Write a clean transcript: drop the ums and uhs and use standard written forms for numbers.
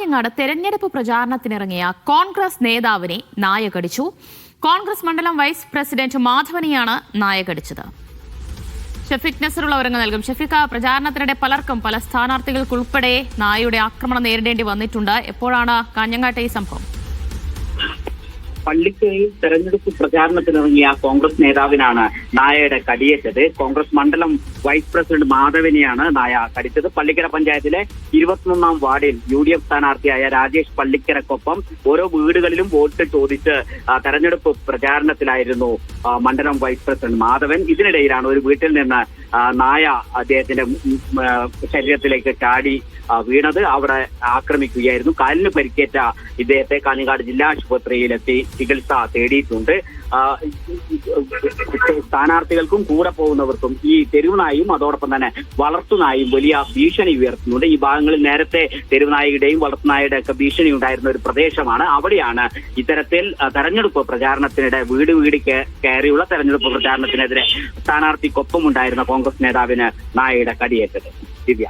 കാഞ്ഞങ്ങാട് തെരഞ്ഞെടുപ്പ് പ്രചാരണത്തിനിറങ്ങിയ കോൺഗ്രസ് നേതാവിനെ നായ കടിച്ചു. കോൺഗ്രസ് മണ്ഡലം വൈസ് പ്രസിഡന്റ് മാധവനെയാണ് നായ കടിച്ചത്. ഷഫീഖ് നസറുള്ള വിവരങ്ങൾ നൽകും. ഷഫീഖ്, പ്രചാരണത്തിനിടെ പലർക്കും പല സ്ഥാനാർത്ഥികൾക്കുൾപ്പെടെ നായയുടെ ആക്രമണം നേരിടേണ്ടി വന്നിട്ടുണ്ട്. എപ്പോഴാണ് കാഞ്ഞങ്ങാട്ടെ ഈ സംഭവം? പള്ളിക്കയിൽ തെരഞ്ഞെടുപ്പ് പ്രചാരണത്തിനിറങ്ങിയ കോൺഗ്രസ് നേതാവിനാണ് നായയുടെ കടിയേറ്റത്. കോൺഗ്രസ് മണ്ഡലം വൈസ് പ്രസിഡന്റ് മാധവനെയാണ് നായ കടിച്ചത്. പള്ളിക്കര പഞ്ചായത്തിലെ 21-ാം വാർഡിൽ UDF സ്ഥാനാർത്ഥിയായ രാജേഷ് പള്ളിക്കരക്കൊപ്പം ഓരോ വീടുകളിലും വോട്ട് ചോദിച്ച് തെരഞ്ഞെടുപ്പ് പ്രചാരണത്തിലായിരുന്നു മണ്ഡലം വൈസ് പ്രസിഡന്റ് മാധവൻ. ഇതിനിടയിലാണ് ഒരു വീട്ടിൽ നിന്ന് നായ അദ്ദേഹത്തിന്റെ ശരീരത്തിലേക്ക് ചാടി വീണത്. അവിടെ ആക്രമിക്കുകയായിരുന്നു. കാലിന് പരിക്കേറ്റ ഇദ്ദേഹത്തെ കാഞ്ഞങ്ങാട് ജില്ലാ ആശുപത്രിയിലെത്തി ചികിത്സ തേടിയിട്ടുണ്ട്. സ്ഥാനാർത്ഥികൾക്കും കൂടെ പോകുന്നവർക്കും ഈ തെരുവുനായും അതോടൊപ്പം തന്നെ വളർത്തുനായും വലിയ ഭീഷണി ഉയർത്തുന്നുണ്ട്. ഈ ഭാഗങ്ങളിൽ നേരത്തെ തെരുവുനായയുടെയും വളർത്തുനായയുടെ ഒക്കെ ഭീഷണി ഉണ്ടായിരുന്ന ഒരു പ്രദേശമാണ്. അവിടെയാണ് ഇത്തരത്തിൽ തെരഞ്ഞെടുപ്പ് പ്രചാരണത്തിനിടെ വീട് കയറിയുള്ള തെരഞ്ഞെടുപ്പ് പ്രചാരണത്തിനെതിരെ സ്ഥാനാർത്ഥിക്കൊപ്പം ഉണ്ടായിരുന്ന കോൺഗ്രസ് നേതാവിന് നായയുടെ കടിയേറ്റത്. ദിവ്യ.